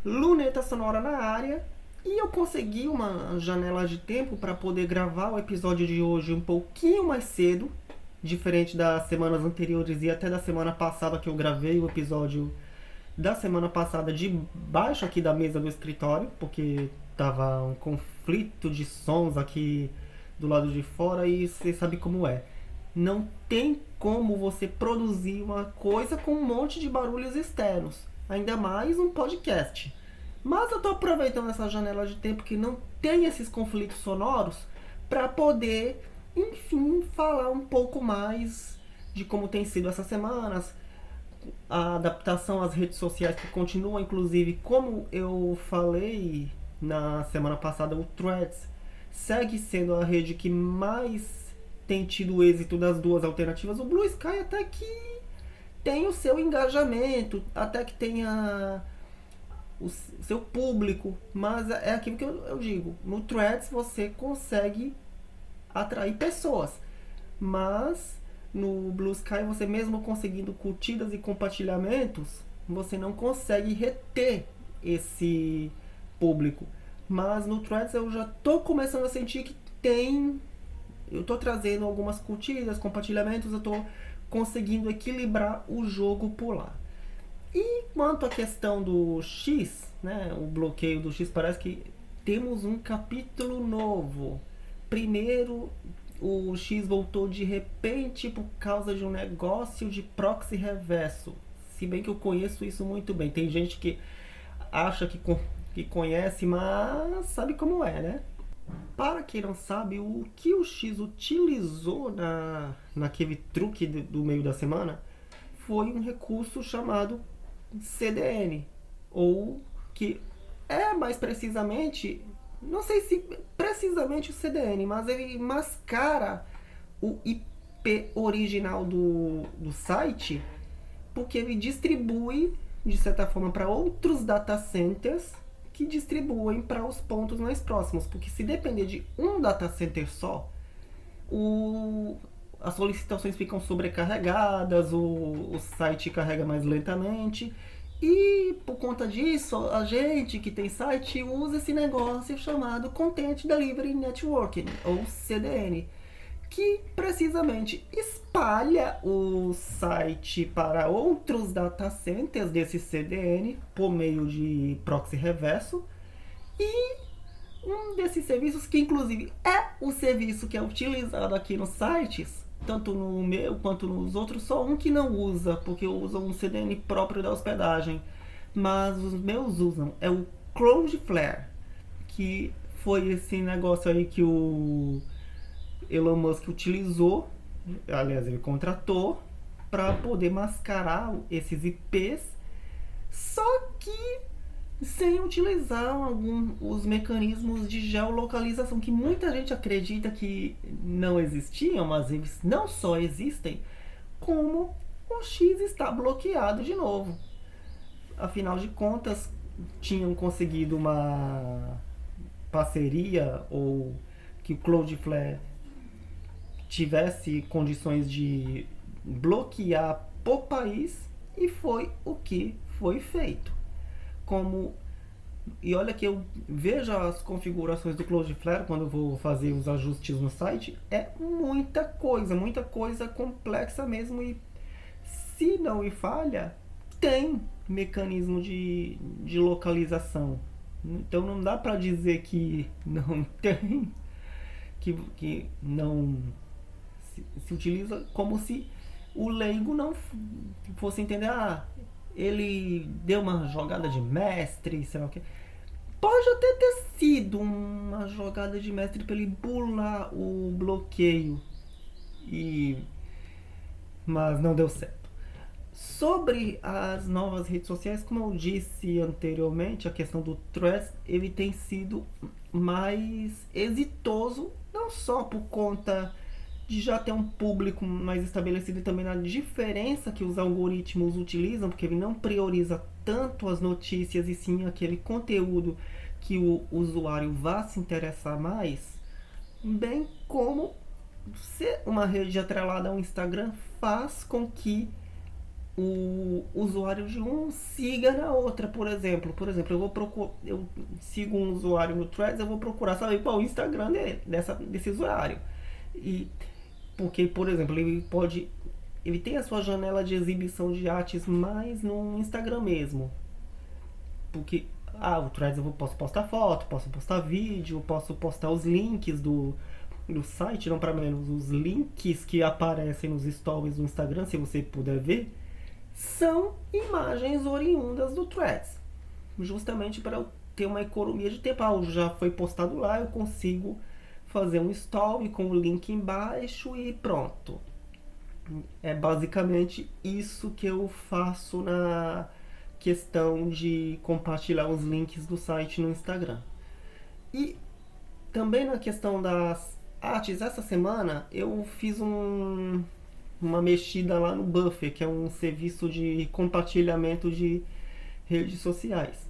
Luneta Sonora na área. E eu consegui uma janela de tempo para poder gravar o episódio de hoje um pouquinho mais cedo, diferente das semanas anteriores e até da semana passada que eu gravei o episódio da semana passada debaixo aqui da mesa do escritório, porque tava um conflito de sons aqui do lado de fora e você sabe como é. Não tem como você produzir uma coisa com um monte de barulhos externos, ainda mais um podcast. Mas eu tô aproveitando essa janela de tempo que não tem esses conflitos sonoros para poder, enfim, falar um pouco mais de como tem sido essas semanas, a adaptação às redes sociais que continua, inclusive, como eu falei na semana passada, o Threads segue sendo a rede que mais tem tido êxito das duas alternativas. O Blue Sky até que tem o seu engajamento, até que tenha o seu público, mas é aquilo que eu digo, no Threads você consegue atrair pessoas, mas no Blue Sky você mesmo conseguindo curtidas e compartilhamentos, você não consegue reter esse público. Mas no Threads eu já tô começando a sentir que tem, eu tô trazendo algumas curtidas, compartilhamentos, eu tô conseguindo equilibrar o jogo por lá. E quanto à questão do X, né, o bloqueio do X, parece que temos um capítulo novo. Primeiro, o X voltou de repente por causa de um negócio de proxy reverso. Se bem que eu conheço isso muito bem. Tem gente que acha que conhece, mas sabe como é, né? Para quem não sabe, o que o X utilizou naquele truque do meio da semana foi um recurso chamado CDN, ou que é mais precisamente, não sei se precisamente o CDN, mas ele mascara o IP original do site, porque ele distribui de certa forma para outros data centers que distribuem para os pontos mais próximos, porque se depender de um data center só, as solicitações ficam sobrecarregadas, o site carrega mais lentamente. E por conta disso, a gente que tem site usa esse negócio chamado Content Delivery Networking, ou CDN, que precisamente espalha o site para outros data centers desse CDN por meio de proxy reverso. E um desses serviços, que inclusive é o serviço que é utilizado aqui nos sites, tanto no meu quanto nos outros, só um que não usa, porque usam um CDN próprio da hospedagem, mas os meus usam, é o Cloudflare, que foi esse negócio aí que o Elon Musk utilizou, aliás, ele contratou para poder mascarar esses IPs, só que sem utilizar os mecanismos de geolocalização que muita gente acredita que não existiam, mas eles não só existem, como o X está bloqueado de novo. Afinal de contas, tinham conseguido uma parceria, ou que o Cloudflare tivesse condições de bloquear por país, e foi o que foi feito. Como, e olha que eu vejo as configurações do Cloudflare quando eu vou fazer os ajustes no site, é muita coisa complexa mesmo, e se não me falha, tem mecanismo de localização. Então não dá para dizer que não tem, que não se utiliza, como se o leigo não fosse entender, ele deu uma jogada de mestre, sei lá o que. Pode até ter sido uma jogada de mestre para ele burlar o bloqueio, e mas não deu certo. Sobre as novas redes sociais, como eu disse anteriormente, a questão do Threads, ele tem sido mais exitoso, não só por conta de já ter um público mais estabelecido e também na diferença que os algoritmos utilizam, porque ele não prioriza tanto as notícias e sim aquele conteúdo que o usuário vá se interessar mais, bem como ser uma rede atrelada ao Instagram faz com que o usuário de um siga na outra, por exemplo. Por exemplo, eu sigo um usuário no Threads, eu vou procurar saber qual é o Instagram desse usuário. E porque, por exemplo, ele tem a sua janela de exibição de artes mais no Instagram mesmo. Porque o Threads eu posso postar foto, posso postar vídeo, posso postar os links do site, não para menos, os links que aparecem nos stories do Instagram, se você puder ver, são imagens oriundas do Threads. Justamente para eu ter uma economia de tempo. Já foi postado lá, eu consigo fazer um story com o link embaixo e pronto. É basicamente isso que eu faço na questão de compartilhar os links do site no Instagram. E também na questão das artes, essa semana eu fiz uma mexida lá no Buffer, que é um serviço de compartilhamento de redes sociais.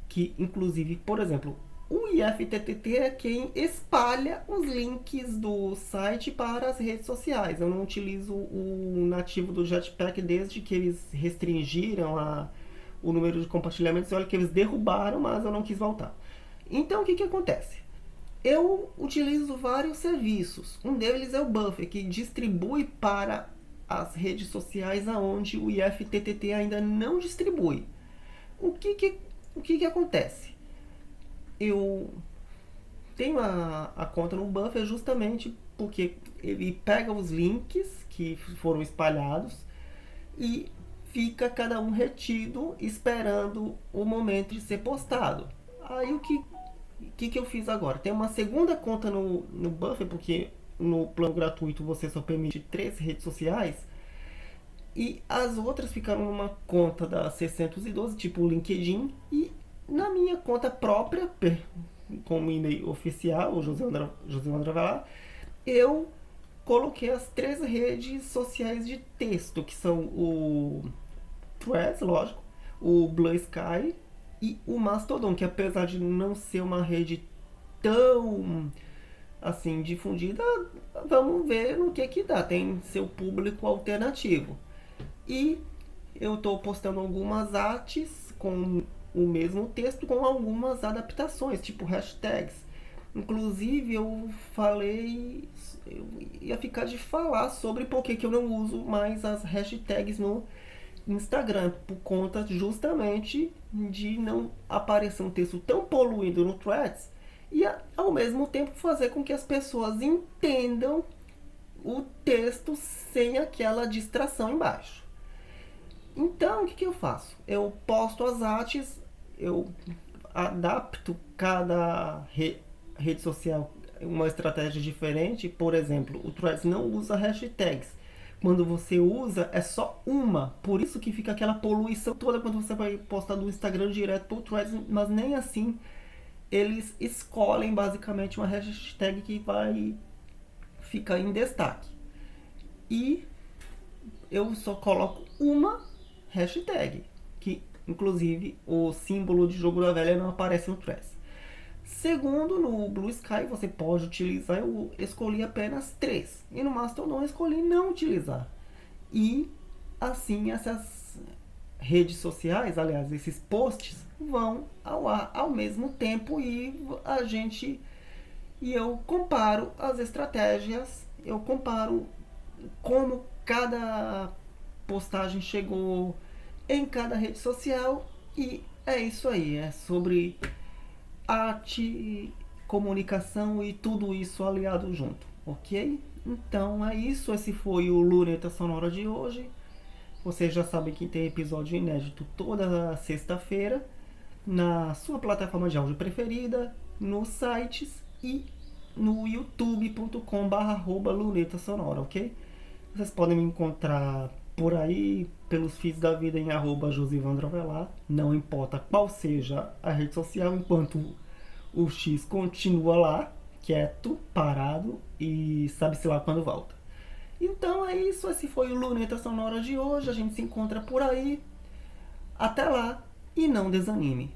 Que, inclusive, por exemplo, o IFTTT é quem espalha os links do site para as redes sociais. Eu não utilizo o nativo do Jetpack desde que eles restringiram o número de compartilhamentos. Olha que eles derrubaram, mas eu não quis voltar. Então, o que acontece? Eu utilizo vários serviços. Um deles é o Buffer, que distribui para as redes sociais aonde o IFTTT ainda não distribui. O que acontece? Eu tenho a conta no Buffer justamente porque ele pega os links que foram espalhados e fica cada um retido esperando o momento de ser postado. Aí o que eu fiz agora? Tem uma segunda conta no Buffer, porque no plano gratuito você só permite 3 redes sociais. E as outras ficaram numa conta da 612, tipo o LinkedIn. E na minha conta própria, com o e-mail oficial, o José André Velar, eu coloquei as 3 redes sociais de texto, que são o Threads, lógico, o Blue Sky e o Mastodon, que apesar de não ser uma rede tão assim difundida, vamos ver no que dá, tem seu público alternativo. E eu estou postando algumas artes com o mesmo texto com algumas adaptações, tipo hashtags. Inclusive eu ia ficar de falar sobre por que eu não uso mais as hashtags no Instagram, por conta justamente de não aparecer um texto tão poluído no Threads e ao mesmo tempo fazer com que as pessoas entendam o texto sem aquela distração embaixo. Então o que eu faço? Eu posto as artes, eu adapto cada rede social uma estratégia diferente. Por exemplo, o Threads não usa hashtags. Quando você usa, é só uma. Por isso que fica aquela poluição toda quando você vai postar do Instagram direto pro Threads. Mas nem assim eles escolhem basicamente uma hashtag que vai ficar em destaque. E eu só coloco uma hashtag, que inclusive o símbolo de jogo da velha não aparece no Threads. Segundo, no Blue Sky você pode utilizar, eu escolhi apenas 3. E no Mastodon eu escolhi não utilizar. E assim essas redes sociais, aliás, esses posts vão ao ar ao mesmo tempo e eu comparo as estratégias, eu comparo como cada postagem chegou em cada rede social e é isso aí, é sobre arte, comunicação e tudo isso aliado junto, ok? Então é isso, esse foi o Luneta Sonora de hoje. Vocês já sabem que tem episódio inédito toda sexta-feira na sua plataforma de áudio preferida, nos sites e no youtube.com/luneta sonora, ok? Vocês podem me encontrar por aí pelos feeds da vida em @josivandrovelar, não importa qual seja a rede social, enquanto o X continua lá, quieto, parado e sabe-se lá quando volta. Então é isso, esse foi o Luneta Sonora de hoje, a gente se encontra por aí. Até lá e não desanime.